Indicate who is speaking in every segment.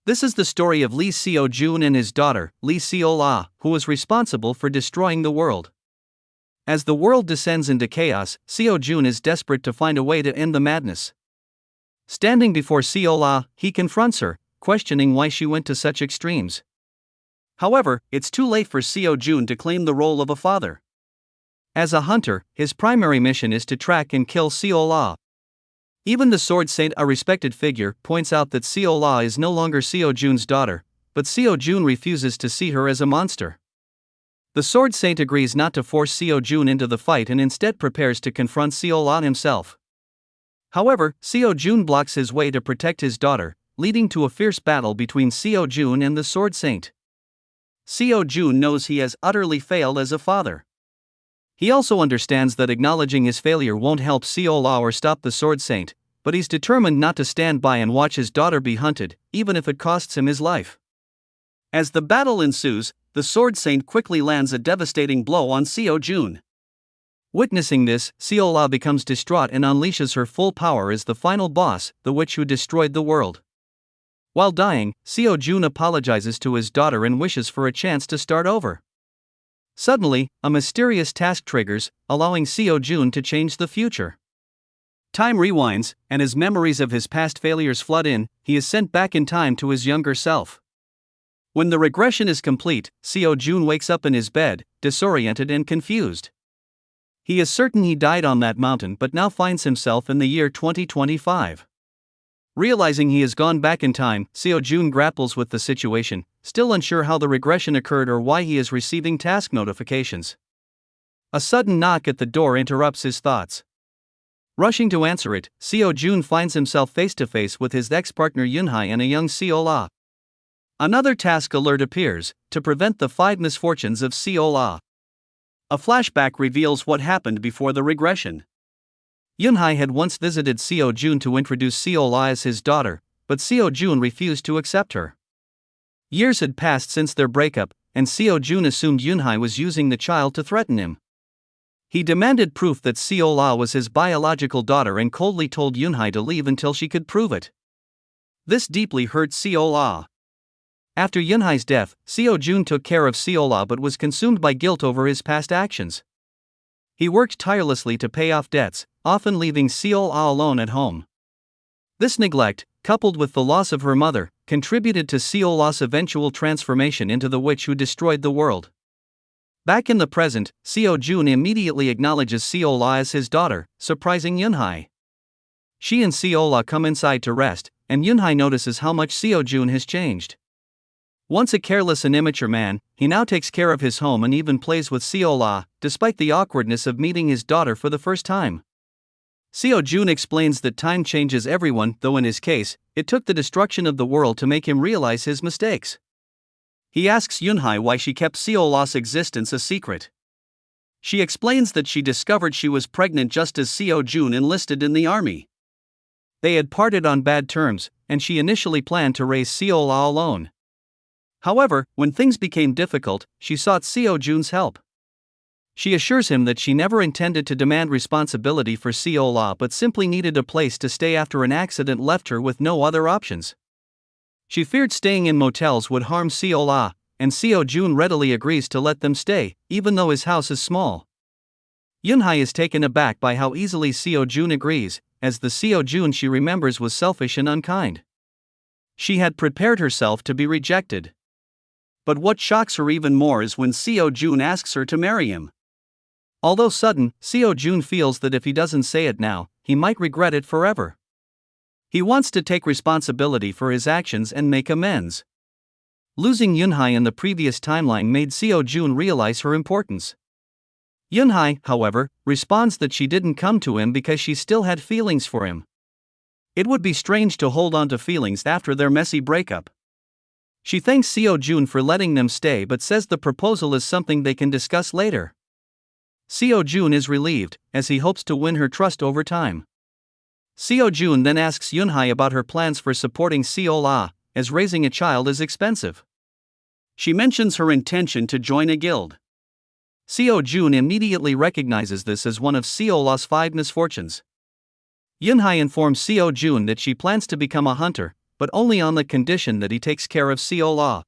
Speaker 1: This is the story of Lee Seo-jun and his daughter, Lee Seo-la, who was responsible for destroying the world. As the world descends into chaos, Seo-jun is desperate to find a way to end the madness. Standing before Seo-la, he confronts her, questioning why she went to such extremes. However, it's too late for Seo-jun to claim the role of a father. As a hunter, his primary mission is to track and kill Seo-la. Even the Sword Saint, a respected figure, points out that Seo-la is no longer Seo-jun's daughter, but Seo-jun refuses to see her as a monster. The Sword Saint agrees not to force Seo-jun into the fight and instead prepares to confront Seo-la himself. However, Seo-jun blocks his way to protect his daughter, leading to a fierce battle between Seo-jun and the Sword Saint. Seo-jun knows he has utterly failed as a father. He also understands that acknowledging his failure won't help Seo-la or stop the Sword Saint, but he's determined not to stand by and watch his daughter be hunted, even if it costs him his life. As the battle ensues, the Sword Saint quickly lands a devastating blow on Seo-jun. Witnessing this, Seo-la becomes distraught and unleashes her full power as the final boss, the witch who destroyed the world. While dying, Seo-jun apologizes to his daughter and wishes for a chance to start over. Suddenly, a mysterious task triggers, allowing Seo-jun to change the future. Time rewinds, and as memories of his past failures flood in, he is sent back in time to his younger self. When the regression is complete, Seo-jun wakes up in his bed, disoriented and confused. He is certain he died on that mountain but now finds himself in the year 2025. Realizing he has gone back in time, Seo-jun grapples with the situation, still unsure how the regression occurred or why he is receiving task notifications. A sudden knock at the door interrupts his thoughts. Rushing to answer it, Seo-jun finds himself face to face with his ex-partner Yunhai and a young Seo-la. Another task alert appears, to prevent the 5 misfortunes of Seo-la. A flashback reveals what happened before the regression. Yunhai had once visited Seo-jun to introduce Seo-la as his daughter, but Seo-jun refused to accept her. Years had passed since their breakup, and Seo-jun assumed Yunhai was using the child to threaten him. He demanded proof that Seo-la was his biological daughter and coldly told Yunhai to leave until she could prove it. This deeply hurt Seo-la. After Yunhai's death, Seo-jun took care of Seo-la but was consumed by guilt over his past actions. He worked tirelessly to pay off debts, often leaving Seo-la alone at home. This neglect, coupled with the loss of her mother, contributed to Seo-la's eventual transformation into the witch who destroyed the world. Back in the present, Seo-jun immediately acknowledges Seo-la as his daughter, surprising Yunhai. She and Seo-la come inside to rest, and Yunhai notices how much Seo-jun has changed. Once a careless and immature man, he now takes care of his home and even plays with Seo-la, despite the awkwardness of meeting his daughter for the first time. Seo-jun explains that time changes everyone, though in his case, it took the destruction of the world to make him realize his mistakes. He asks Yunhai why she kept Seo-la's existence a secret. She explains that she discovered she was pregnant just as Seo-jun enlisted in the army. They had parted on bad terms, and she initially planned to raise Seo-la alone. However, when things became difficult, she sought Seo-jun's help. She assures him that she never intended to demand responsibility for Seo-la but simply needed a place to stay after an accident left her with no other options. She feared staying in motels would harm Seo-la, and Seo-jun readily agrees to let them stay, even though his house is small. Yunhai is taken aback by how easily Seo-jun agrees, as the Seo-jun she remembers was selfish and unkind. She had prepared herself to be rejected. But what shocks her even more is when Seo-jun asks her to marry him. Although sudden, Seo-jun feels that if he doesn't say it now, he might regret it forever. He wants to take responsibility for his actions and make amends. Losing Yunhai in the previous timeline made Seo-jun realize her importance. Yunhai, however, responds that she didn't come to him because she still had feelings for him. It would be strange to hold on to feelings after their messy breakup. She thanks Seo-jun for letting them stay but says the proposal is something they can discuss later. Seo-jun is relieved, as he hopes to win her trust over time. Seo-jun then asks Yunhai about her plans for supporting Seo-la, as raising a child is expensive. She mentions her intention to join a guild. Seo-jun immediately recognizes this as one of Seo-la's 5 misfortunes. Yunhai informs Seo-jun that she plans to become a hunter, but only on the condition that he takes care of Seo-la.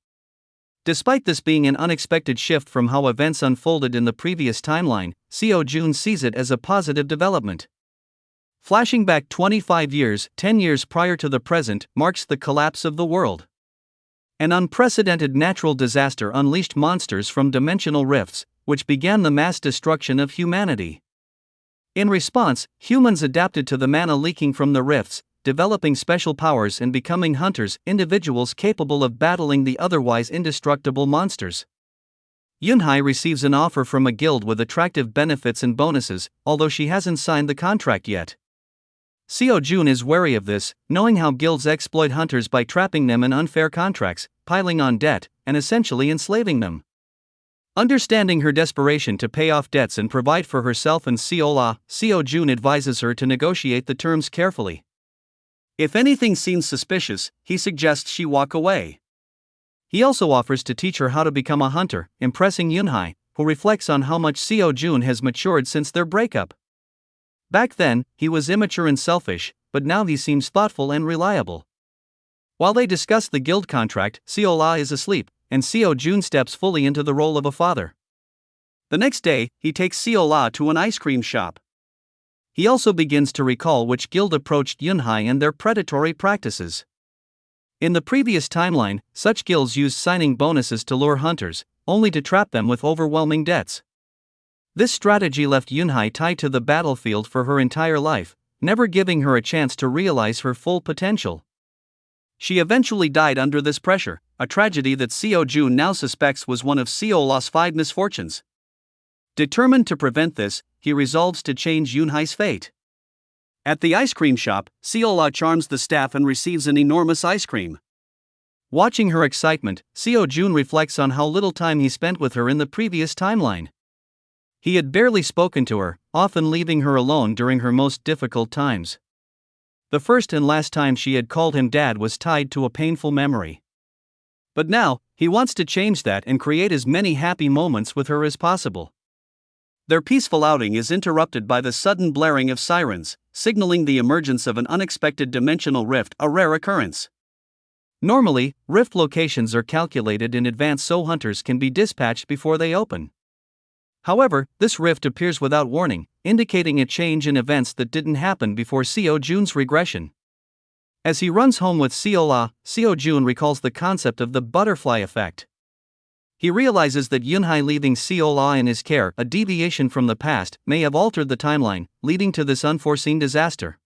Speaker 1: Despite this being an unexpected shift from how events unfolded in the previous timeline, Seo-jun sees it as a positive development. Flashing back 25 years, 10 years prior to the present, marks the collapse of the world. An unprecedented natural disaster unleashed monsters from dimensional rifts, which began the mass destruction of humanity. In response, humans adapted to the mana leaking from the rifts, developing special powers and becoming hunters, individuals capable of battling the otherwise indestructible monsters. Yunhai receives an offer from a guild with attractive benefits and bonuses, although she hasn't signed the contract yet. Seo-jun is wary of this, knowing how guilds exploit hunters by trapping them in unfair contracts, piling on debt, and essentially enslaving them. Understanding her desperation to pay off debts and provide for herself and Seo-la, Seo-jun advises her to negotiate the terms carefully. If anything seems suspicious, he suggests she walk away. He also offers to teach her how to become a hunter, impressing Yunhai, who reflects on how much Seo-jun has matured since their breakup. Back then, he was immature and selfish, but now he seems thoughtful and reliable. While they discuss the guild contract, Seo-la is asleep, and Seo-jun steps fully into the role of a father. The next day, he takes Seo-la to an ice cream shop. He also begins to recall which guild approached Yunhai and their predatory practices. In the previous timeline, such guilds used signing bonuses to lure hunters, only to trap them with overwhelming debts. This strategy left Yunhai tied to the battlefield for her entire life, never giving her a chance to realize her full potential. She eventually died under this pressure, a tragedy that Seo-jun now suspects was one of Seo-la's 5 misfortunes. Determined to prevent this, he resolves to change Yunhai's fate. At the ice cream shop, Seo-la charms the staff and receives an enormous ice cream. Watching her excitement, Seo-jun reflects on how little time he spent with her in the previous timeline. He had barely spoken to her, often leaving her alone during her most difficult times. The first and last time she had called him dad was tied to a painful memory. But now, he wants to change that and create as many happy moments with her as possible. Their peaceful outing is interrupted by the sudden blaring of sirens, signaling the emergence of an unexpected dimensional rift, a rare occurrence. Normally, rift locations are calculated in advance so hunters can be dispatched before they open. However, this rift appears without warning, indicating a change in events that didn't happen before Seo-jun's regression. As he runs home with Seo-la, Seo-jun recalls the concept of the butterfly effect. He realizes that Yunhai leaving Seo-la in his care, a deviation from the past, may have altered the timeline, leading to this unforeseen disaster.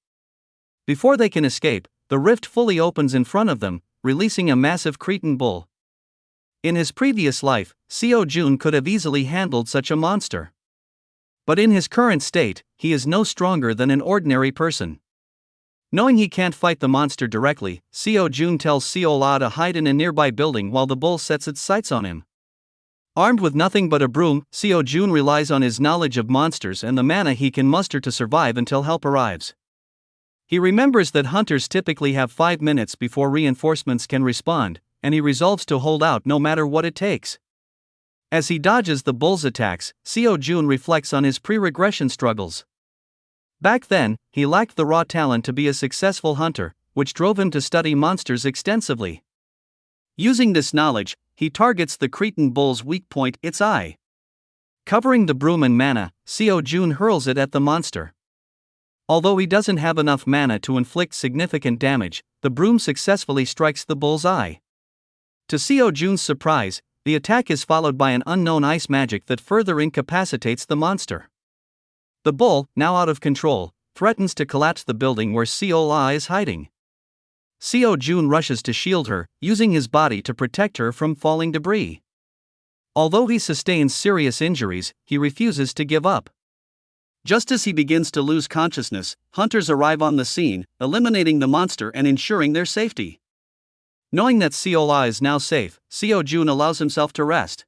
Speaker 1: Before they can escape, the rift fully opens in front of them, releasing a massive Cretan bull. In his previous life, Seo-jun could have easily handled such a monster. But in his current state, he is no stronger than an ordinary person. Knowing he can't fight the monster directly, Seo-jun tells Seo-la to hide in a nearby building while the bull sets its sights on him. Armed with nothing but a broom, Seo-jun relies on his knowledge of monsters and the mana he can muster to survive until help arrives. He remembers that hunters typically have 5 minutes before reinforcements can respond, and he resolves to hold out no matter what it takes. As he dodges the bull's attacks, Seo-jun reflects on his pre-regression struggles. Back then, he lacked the raw talent to be a successful hunter, which drove him to study monsters extensively. Using this knowledge, he targets the Cretan bull's weak point, its eye. Covering the broom in mana, Seo-jun hurls it at the monster. Although he doesn't have enough mana to inflict significant damage, the broom successfully strikes the bull's eye. To Seo-jun's surprise, the attack is followed by an unknown ice magic that further incapacitates the monster. The bull, now out of control, threatens to collapse the building where Seo-la is hiding. Seo-jun rushes to shield her, using his body to protect her from falling debris. Although he sustains serious injuries, he refuses to give up. Just as he begins to lose consciousness, hunters arrive on the scene, eliminating the monster and ensuring their safety. Knowing that Seo-la is now safe, Seo-jun allows himself to rest.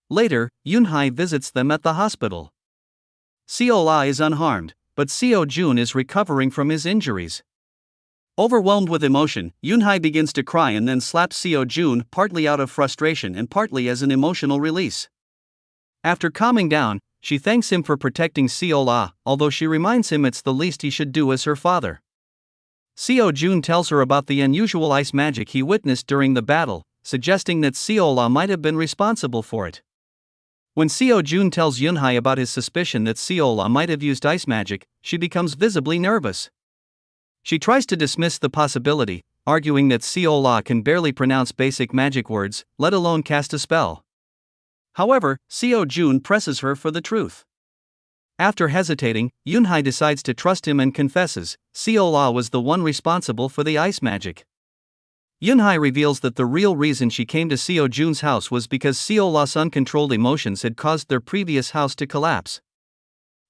Speaker 1: Later, Yunhai visits them at the hospital. Seo-la is unharmed, but Seo-jun is recovering from his injuries. Overwhelmed with emotion, Yunhai begins to cry and then slaps Seo-jun, partly out of frustration and partly as an emotional release. After calming down, she thanks him for protecting Seo-la, although she reminds him it's the least he should do as her father. Seo Jun tells her about the unusual ice magic he witnessed during the battle, suggesting that Seola might have been responsible for it. When Seo Jun tells Yunhai about his suspicion that Seola might have used ice magic, she becomes visibly nervous. She tries to dismiss the possibility, arguing that Seola can barely pronounce basic magic words, let alone cast a spell. However, Seo Jun presses her for the truth. After hesitating, Yunhai decides to trust him and confesses, Seola was the one responsible for the ice magic. Yunhai reveals that the real reason she came to Seo Jun's house was because Seola's uncontrolled emotions had caused their previous house to collapse.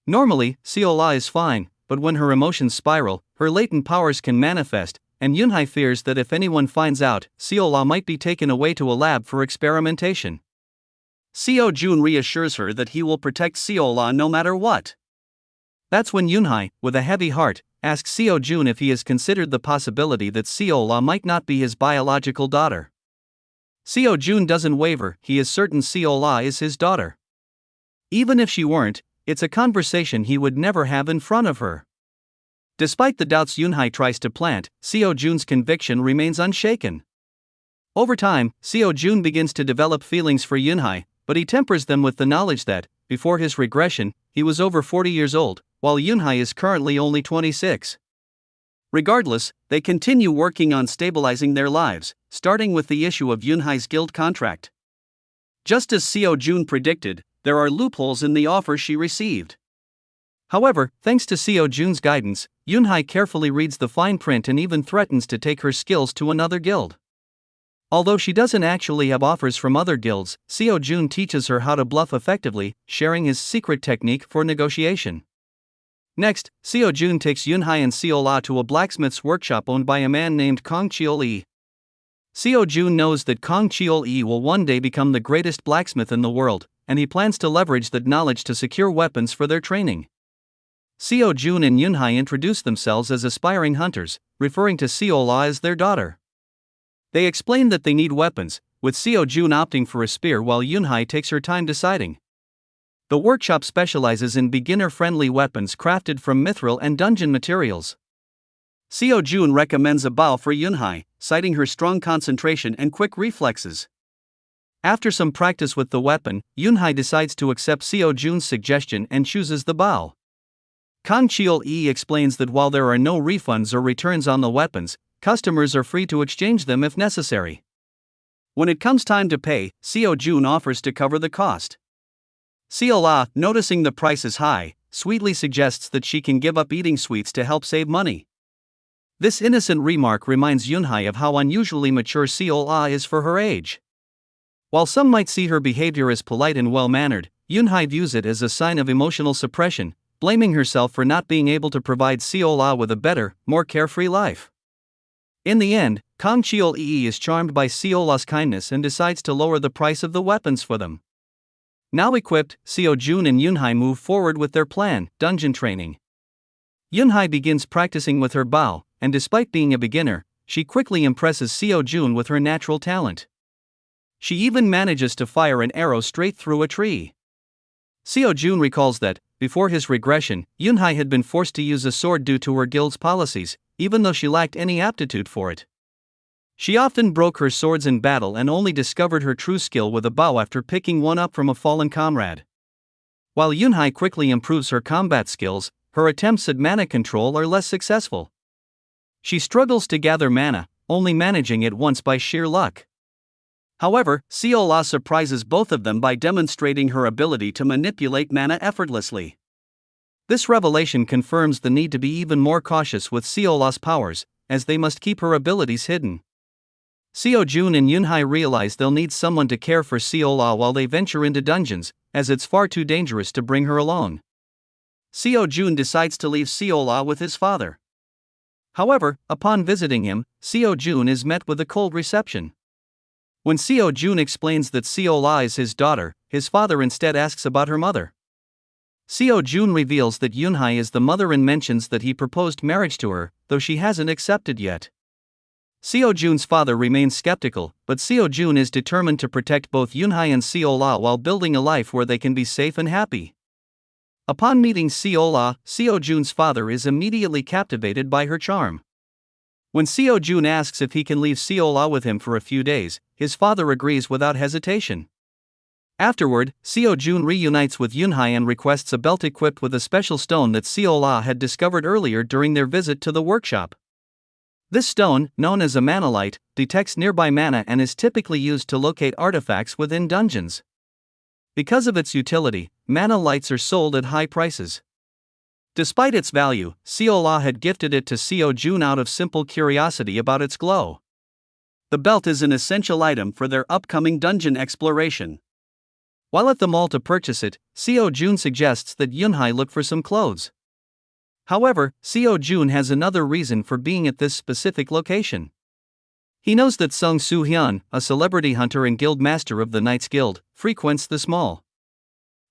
Speaker 1: Normally, Seola is fine, but when her emotions spiral, her latent powers can manifest, and Yunhai fears that if anyone finds out, Seola might be taken away to a lab for experimentation. Seo Jun reassures her that he will protect Seola no matter what. That's when Yunhai, with a heavy heart, asks Seo Jun if he has considered the possibility that Seola might not be his biological daughter. Seo Jun doesn't waver, he is certain Seola is his daughter. Even if she weren't, it's a conversation he would never have in front of her. Despite the doubts Yunhai tries to plant, Seo Jun's conviction remains unshaken. Over time, Seo Jun begins to develop feelings for Yunhai, but he tempers them with the knowledge that, before his regression, he was over 40 years old, while Yunhai is currently only 26. Regardless, they continue working on stabilizing their lives, starting with the issue of Yunhai's guild contract. Just as Seo Jun predicted, there are loopholes in the offer she received. However, thanks to Seo Jun's guidance, Yunhai carefully reads the fine print and even threatens to take her skills to another guild. Although she doesn't actually have offers from other guilds, Seo Jun teaches her how to bluff effectively, sharing his secret technique for negotiation. Next, Seo Jun takes Yunhai and Seola to a blacksmith's workshop owned by a man named Kong Cheol-yi. Seo Jun knows that Kong Cheol-yi will one day become the greatest blacksmith in the world, and he plans to leverage that knowledge to secure weapons for their training. Seo Jun and Yunhai introduce themselves as aspiring hunters, referring to Seola as their daughter. They explain that they need weapons, with Seo Jun opting for a spear while Yunhai takes her time deciding. The workshop specializes in beginner-friendly weapons crafted from mithril and dungeon materials. Seo Jun recommends a bow for Yunhai, citing her strong concentration and quick reflexes. After some practice with the weapon, Yunhai decides to accept Seo Jun's suggestion and chooses the bow. Kong Cheol-yi explains that while there are no refunds or returns on the weapons, customers are free to exchange them if necessary. When it comes time to pay, Seo Jun offers to cover the cost. Seola, noticing the price is high, sweetly suggests that she can give up eating sweets to help save money. This innocent remark reminds Yunhai of how unusually mature Seola is for her age. While some might see her behavior as polite and well-mannered, Yunhai views it as a sign of emotional suppression, blaming herself for not being able to provide Seola with a better, more carefree life. In the end, Kong Cheol-yi is charmed by Seola's kindness and decides to lower the price of the weapons for them. Now equipped, Seo Jun and Yunhai move forward with their plan, dungeon training. Yunhai begins practicing with her bow, and despite being a beginner, she quickly impresses Seo Jun with her natural talent. She even manages to fire an arrow straight through a tree. Seo Jun recalls that, before his regression, Yunhai had been forced to use a sword due to her guild's policies, even though she lacked any aptitude for it. She often broke her swords in battle and only discovered her true skill with a bow after picking one up from a fallen comrade. While Yunhai quickly improves her combat skills, her attempts at mana control are less successful. She struggles to gather mana, only managing it once by sheer luck. However, Seola surprises both of them by demonstrating her ability to manipulate mana effortlessly. This revelation confirms the need to be even more cautious with Seola's powers, as they must keep her abilities hidden. Seo Jun and Yunhai realize they'll need someone to care for Seola while they venture into dungeons, as it's far too dangerous to bring her alone. Seo Jun decides to leave Seola with his father. However, upon visiting him, Seo Jun is met with a cold reception. When Seo Jun explains that Seola is his daughter, his father instead asks about her mother. Seo Jun reveals that Yunhai is the mother and mentions that he proposed marriage to her, though she hasn't accepted yet. Seo Jun's father remains skeptical, but Seo Jun is determined to protect both Yunhai and Seola while building a life where they can be safe and happy. Upon meeting Seola, Seo Jun's father is immediately captivated by her charm. When Seo Jun asks if he can leave Seo La with him for a few days, his father agrees without hesitation. Afterward, Seo Jun reunites with Yunhai and requests a belt equipped with a special stone that Seo La had discovered earlier during their visit to the workshop. This stone, known as a manalite, detects nearby mana and is typically used to locate artifacts within dungeons. Because of its utility, mana lights are sold at high prices. Despite its value, Seo La had gifted it to Seo Jun out of simple curiosity about its glow. The belt is an essential item for their upcoming dungeon exploration. While at the mall to purchase it, Seo Jun suggests that Yunhai look for some clothes. However, Seo Jun has another reason for being at this specific location. He knows that Sung Soo Hyun, a celebrity hunter and guild master of the Knights Guild, frequents this mall.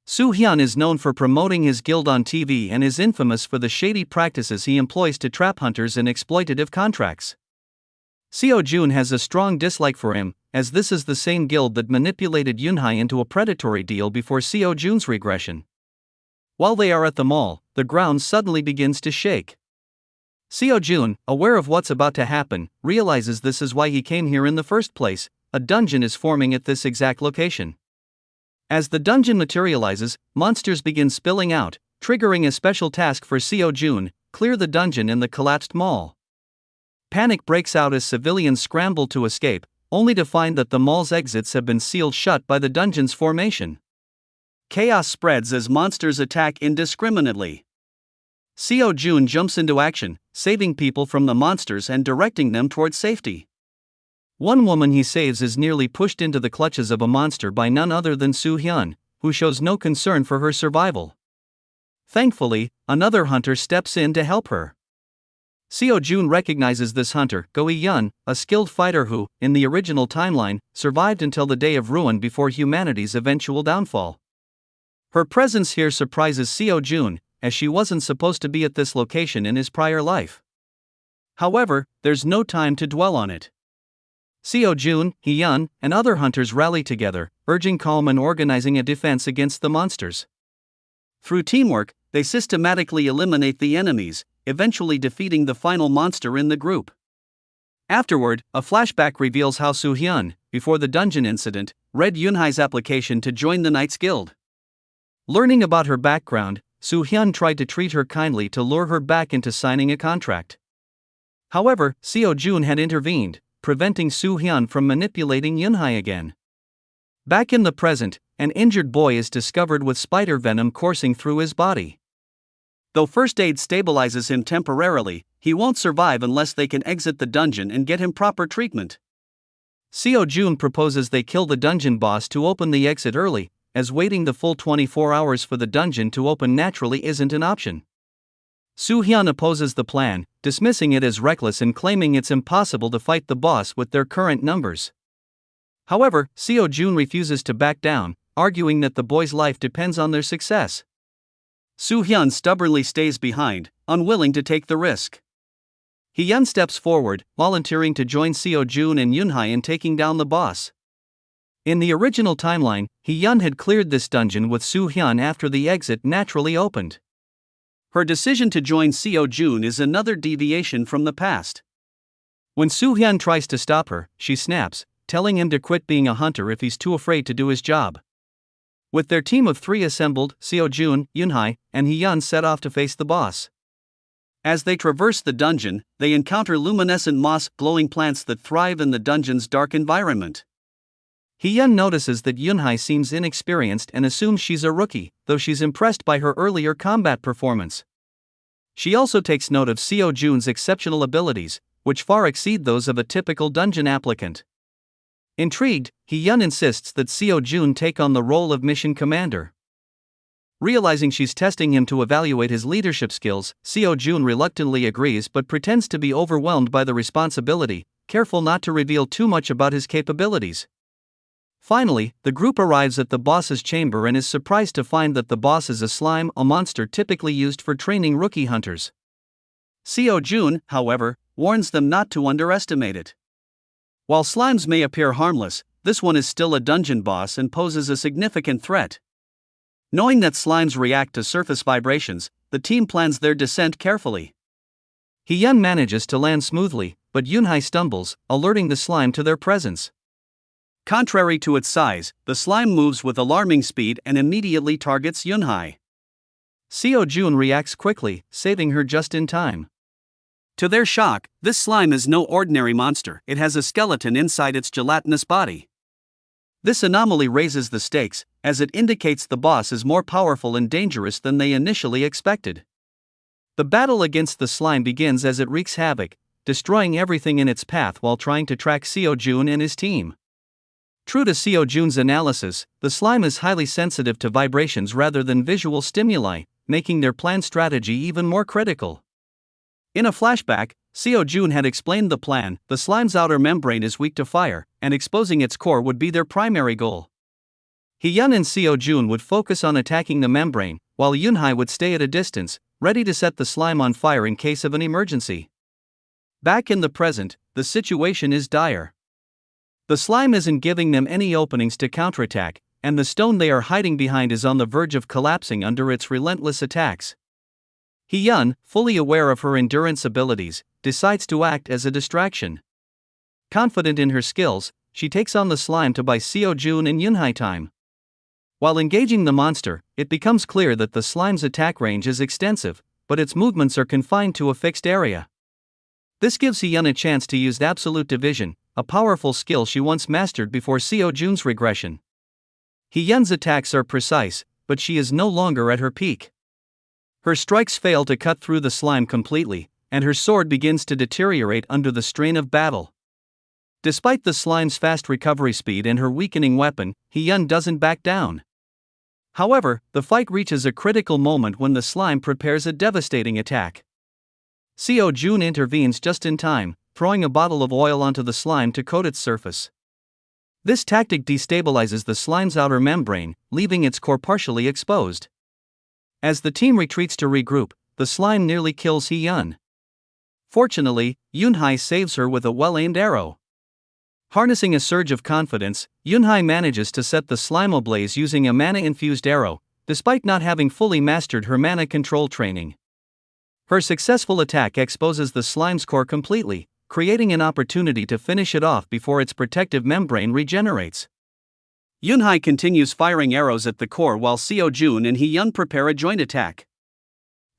Speaker 1: Soo Hyun is known for promoting his guild on TV and is infamous for the shady practices he employs to trap hunters in exploitative contracts. Seo Jun has a strong dislike for him, as this is the same guild that manipulated Yunhai into a predatory deal before Seo Jun's regression. While they are at the mall, the ground suddenly begins to shake. Seo Jun, aware of what's about to happen, realizes this is why he came here in the first place. A dungeon is forming at this exact location. As the dungeon materializes, monsters begin spilling out, triggering a special task for Seo Jun: clear the dungeon in the collapsed mall. Panic breaks out as civilians scramble to escape, only to find that the mall's exits have been sealed shut by the dungeon's formation. Chaos spreads as monsters attack indiscriminately. Seo Jun jumps into action, saving people from the monsters and directing them towards safety. One woman he saves is nearly pushed into the clutches of a monster by none other than Soo Hyun, who shows no concern for her survival. Thankfully, another hunter steps in to help her. Seo Jun recognizes this hunter, Go Yun, a skilled fighter who, in the original timeline, survived until the Day of Ruin before humanity's eventual downfall. Her presence here surprises Seo Jun, as she wasn't supposed to be at this location in his prior life. However, there's no time to dwell on it. Seo Jun, Hyun, and other hunters rally together, urging calm and organizing a defense against the monsters. Through teamwork, they systematically eliminate the enemies, eventually defeating the final monster in the group. Afterward, a flashback reveals how Soo Hyun, before the dungeon incident, read Yunhai's application to join the Knights Guild. Learning about her background, Soo Hyun tried to treat her kindly to lure her back into signing a contract. However, Seo Jun had intervened, preventing Soo Hyun from manipulating Yunhai again. Back in the present, an injured boy is discovered with spider venom coursing through his body. Though first aid stabilizes him temporarily, he won't survive unless they can exit the dungeon and get him proper treatment. Seo Jun proposes they kill the dungeon boss to open the exit early, as waiting the full 24 hours for the dungeon to open naturally isn't an option. Soo Hyun opposes the plan, dismissing it as reckless and claiming it's impossible to fight the boss with their current numbers. However, Seo Jun refuses to back down, arguing that the boy's life depends on their success. Soo Hyun stubbornly stays behind, unwilling to take the risk. Hyun steps forward, volunteering to join Seo Jun and Yunhai in taking down the boss. In the original timeline, Hyun had cleared this dungeon with Soo Hyun after the exit naturally opened. Her decision to join Seo Jun is another deviation from the past. When Soo Hyun tries to stop her, she snaps, telling him to quit being a hunter if he's too afraid to do his job. With their team of 3 assembled, Seo Jun, Yunhai, and Hyun set off to face the boss. As they traverse the dungeon, they encounter luminescent moss-glowing plants that thrive in the dungeon's dark environment. Hyun notices that Yunhai seems inexperienced and assumes she's a rookie, though she's impressed by her earlier combat performance. She also takes note of Seo Jun's exceptional abilities, which far exceed those of a typical dungeon applicant. Intrigued, Hyun insists that Seo Jun take on the role of mission commander. Realizing she's testing him to evaluate his leadership skills, Seo Jun reluctantly agrees but pretends to be overwhelmed by the responsibility, careful not to reveal too much about his capabilities. Finally, the group arrives at the boss's chamber and is surprised to find that the boss is a slime, a monster typically used for training rookie hunters. Seo Jun, however, warns them not to underestimate it. While slimes may appear harmless, this one is still a dungeon boss and poses a significant threat. Knowing that slimes react to surface vibrations, the team plans their descent carefully. Hyun manages to land smoothly, but Yunhai stumbles, alerting the slime to their presence. Contrary to its size, the slime moves with alarming speed and immediately targets Yunhai. Seo-jun reacts quickly, saving her just in time. To their shock, this slime is no ordinary monster, it has a skeleton inside its gelatinous body. This anomaly raises the stakes, as it indicates the boss is more powerful and dangerous than they initially expected. The battle against the slime begins as it wreaks havoc, destroying everything in its path while trying to track Seo-jun and his team. True to Seo-jun's analysis, the slime is highly sensitive to vibrations rather than visual stimuli, making their planned strategy even more critical. In a flashback, Seo-jun had explained the plan: the slime's outer membrane is weak to fire, and exposing its core would be their primary goal. Hee-yeon and Seo-jun would focus on attacking the membrane, while Yunhai would stay at a distance, ready to set the slime on fire in case of an emergency. Back in the present, the situation is dire. The slime isn't giving them any openings to counterattack, and the stone they are hiding behind is on the verge of collapsing under its relentless attacks. Hee-yeon, fully aware of her endurance abilities, decides to act as a distraction. Confident in her skills, she takes on the slime to buy Seo-jun and Yunhai time. While engaging the monster, it becomes clear that the slime's attack range is extensive, but its movements are confined to a fixed area. This gives Hee-yeon a chance to use absolute division, a powerful skill she once mastered before Seo-jun's regression. Hee-yeon's attacks are precise, but she is no longer at her peak. Her strikes fail to cut through the slime completely, and her sword begins to deteriorate under the strain of battle. Despite the slime's fast recovery speed and her weakening weapon, Hee-yeon doesn't back down. However, the fight reaches a critical moment when the slime prepares a devastating attack. Seo-jun intervenes just in time, throwing a bottle of oil onto the slime to coat its surface. This tactic destabilizes the slime's outer membrane, leaving its core partially exposed. As the team retreats to regroup, the slime nearly kills Hee-yeon. Fortunately, Yunhai saves her with a well-aimed arrow. Harnessing a surge of confidence, Yunhai manages to set the slime ablaze using a mana-infused arrow, despite not having fully mastered her mana control training. Her successful attack exposes the slime's core completely, creating an opportunity to finish it off before its protective membrane regenerates. Yunhai continues firing arrows at the core while Seo-jun and Hee-yeon prepare a joint attack.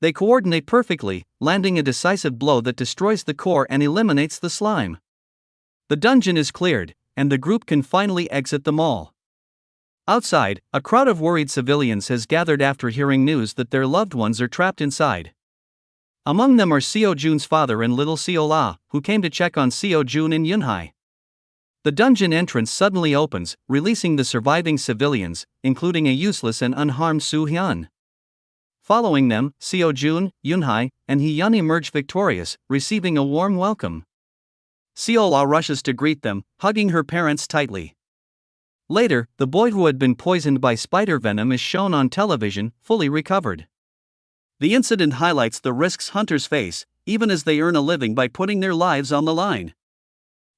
Speaker 1: They coordinate perfectly, landing a decisive blow that destroys the core and eliminates the slime. The dungeon is cleared, and the group can finally exit the mall. Outside, a crowd of worried civilians has gathered after hearing news that their loved ones are trapped inside. Among them are Seo-jun's father and little Seo-la, who came to check on Seo-jun and Yunhai. The dungeon entrance suddenly opens, releasing the surviving civilians, including a useless and unharmed Soo-hyun. Following them, Seo-jun, Yunhai, and Hee-yeon emerge victorious, receiving a warm welcome. Seo-la rushes to greet them, hugging her parents tightly. Later, the boy who had been poisoned by spider venom is shown on television, fully recovered. The incident highlights the risks hunters face, even as they earn a living by putting their lives on the line.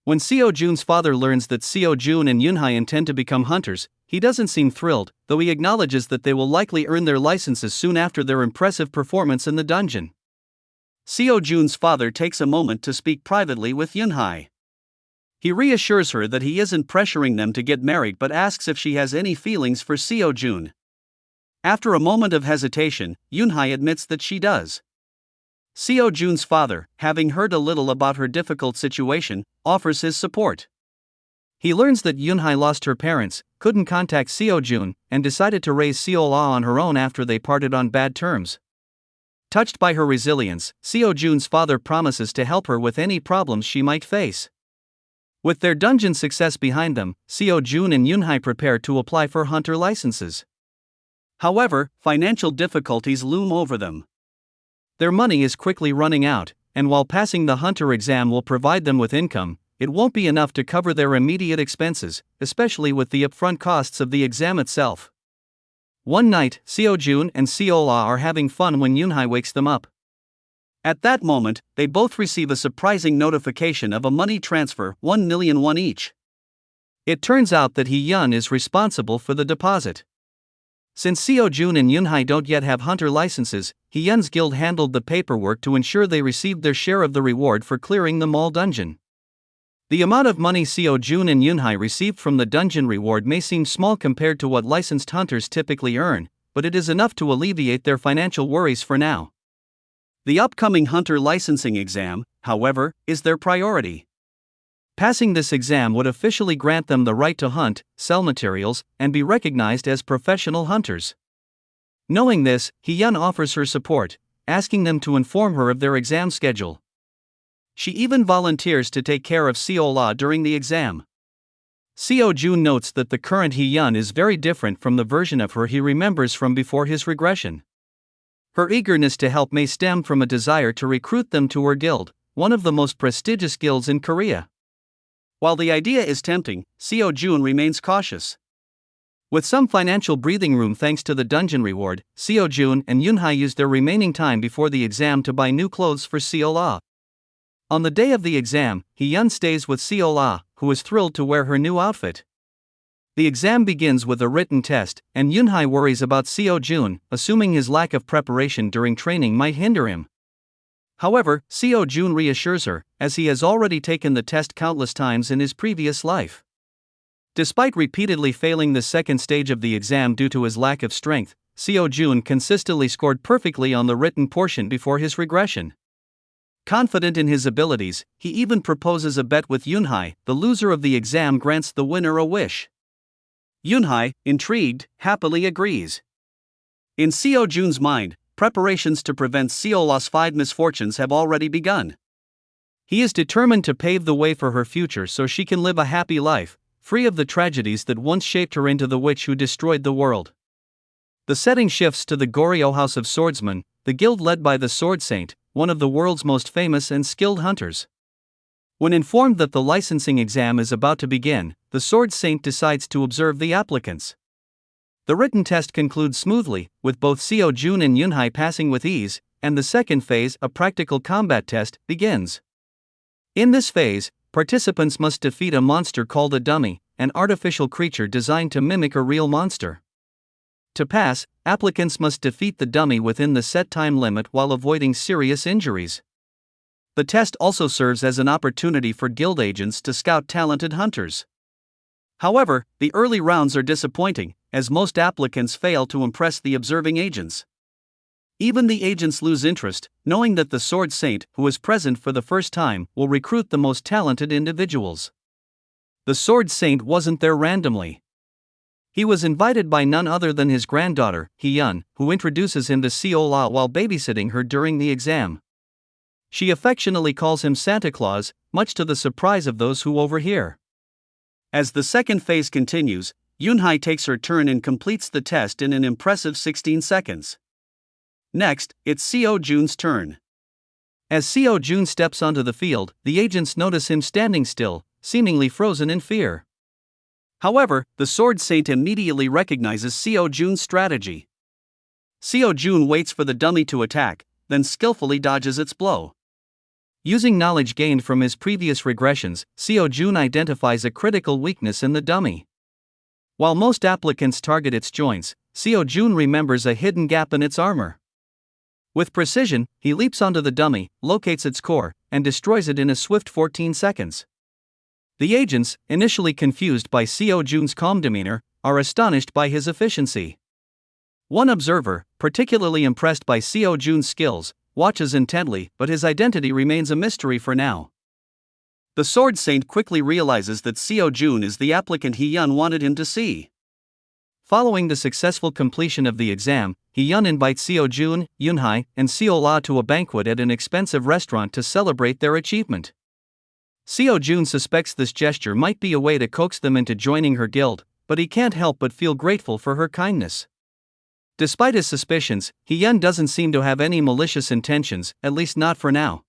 Speaker 1: When Seo-jun's father learns that Seo-jun and Yunhai intend to become hunters, he doesn't seem thrilled, though he acknowledges that they will likely earn their licenses soon after their impressive performance in the dungeon. Seo-jun's father takes a moment to speak privately with Yunhai. He reassures her that he isn't pressuring them to get married but asks if she has any feelings for Seo-jun. After a moment of hesitation, Yunhai admits that she does. Seo-jun's father, having heard a little about her difficult situation, offers his support. He learns that Yunhai lost her parents, couldn't contact Seo-jun, and decided to raise Seo-la on her own after they parted on bad terms. Touched by her resilience, Seo-jun's father promises to help her with any problems she might face. With their dungeon success behind them, Seo-jun and Yunhai prepare to apply for hunter licenses. However, financial difficulties loom over them. Their money is quickly running out, and while passing the hunter exam will provide them with income, it won't be enough to cover their immediate expenses, especially with the upfront costs of the exam itself. One night, Seo-jun and Seo-la are having fun when Yunhai wakes them up. At that moment, they both receive a surprising notification of a money transfer, 1 million won each. It turns out that Hee-yeon is responsible for the deposit. Since Seo-jun and Yunhai don't yet have hunter licenses, Hyun's guild handled the paperwork to ensure they received their share of the reward for clearing the mall dungeon. The amount of money Seo-jun and Yunhai received from the dungeon reward may seem small compared to what licensed hunters typically earn, but it is enough to alleviate their financial worries for now. The upcoming hunter licensing exam, however, is their priority. Passing this exam would officially grant them the right to hunt, sell materials, and be recognized as professional hunters. Knowing this, Hyun offers her support, asking them to inform her of their exam schedule. She even volunteers to take care of Seo-la during the exam. Seo-jun notes that the current Hyun is very different from the version of her he remembers from before his regression. Her eagerness to help may stem from a desire to recruit them to her guild, one of the most prestigious guilds in Korea. While the idea is tempting, Seo-jun remains cautious. With some financial breathing room thanks to the dungeon reward, Seo-jun and Yunhai use their remaining time before the exam to buy new clothes for Seo-la. On the day of the exam, Hyun stays with Seo-la, who is thrilled to wear her new outfit. The exam begins with a written test, and Yunhai worries about Seo-jun, assuming his lack of preparation during training might hinder him. However, Seo-jun reassures her, as he has already taken the test countless times in his previous life. Despite repeatedly failing the second stage of the exam due to his lack of strength, Seo-jun consistently scored perfectly on the written portion before his regression. Confident in his abilities, he even proposes a bet with Yunhai. The loser of the exam grants the winner a wish. Yunhai, intrigued, happily agrees. In Seo-jun's mind, preparations to prevent Seo-la's 5 misfortunes have already begun. He is determined to pave the way for her future so she can live a happy life, free of the tragedies that once shaped her into the witch who destroyed the world. The setting shifts to the Goryeo House of Swordsmen, the guild led by the Sword Saint, one of the world's most famous and skilled hunters. When informed that the licensing exam is about to begin, the Sword Saint decides to observe the applicants. The written test concludes smoothly, with both Seo-jun and Yunhai passing with ease, and the second phase, a practical combat test, begins. In this phase, participants must defeat a monster called a dummy, an artificial creature designed to mimic a real monster. To pass, applicants must defeat the dummy within the set time limit while avoiding serious injuries. The test also serves as an opportunity for guild agents to scout talented hunters. However, the early rounds are disappointing, as most applicants fail to impress the observing agents. Even the agents lose interest, knowing that the Sword Saint, who is present for the first time, will recruit the most talented individuals. The Sword Saint wasn't there randomly. He was invited by none other than his granddaughter, Hyun, who introduces him to Seo-la while babysitting her during the exam. She affectionately calls him Santa Claus, much to the surprise of those who overhear. As the second phase continues, Yunhai takes her turn and completes the test in an impressive 16 seconds. Next, it's Seo-jun's turn. As Seo-jun steps onto the field, the agents notice him standing still, seemingly frozen in fear. However, the Sword Saint immediately recognizes Seo-jun's strategy. Seo-jun waits for the dummy to attack, then skillfully dodges its blow. Using knowledge gained from his previous regressions, Seo-jun identifies a critical weakness in the dummy. While most applicants target its joints, Seo-jun remembers a hidden gap in its armor. With precision, he leaps onto the dummy, locates its core, and destroys it in a swift 14 seconds. The agents, initially confused by Seo-jun's calm demeanor, are astonished by his efficiency. One observer, particularly impressed by Seo-jun's skills, watches intently, but his identity remains a mystery for now. The Sword Saint quickly realizes that Seo-jun is the applicant Hyun wanted him to see. Following the successful completion of the exam, Hyun invites Seo-jun, Yunhai, and Seo-la to a banquet at an expensive restaurant to celebrate their achievement. Seo-jun suspects this gesture might be a way to coax them into joining her guild, but he can't help but feel grateful for her kindness. Despite his suspicions, Hyun doesn't seem to have any malicious intentions, at least not for now.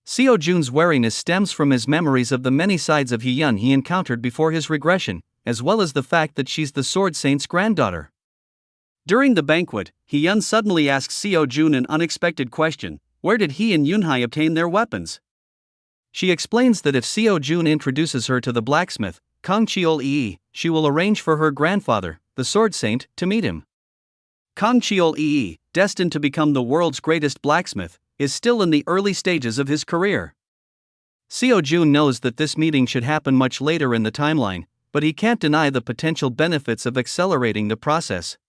Speaker 1: Seo-jun's wariness stems from his memories of the many sides of Hyun he encountered before his regression, as well as the fact that she's the Sword Saint's granddaughter. During the banquet, Hyun suddenly asks Seo-jun an unexpected question: where did he and Yunhai obtain their weapons? She explains that if Seo-jun introduces her to the blacksmith, Kang Cheol-ii, she will arrange for her grandfather, the Sword Saint, to meet him. Kang Cheol-ee, destined to become the world's greatest blacksmith, is still in the early stages of his career. Seo-jun knows that this meeting should happen much later in the timeline, but he can't deny the potential benefits of accelerating the process.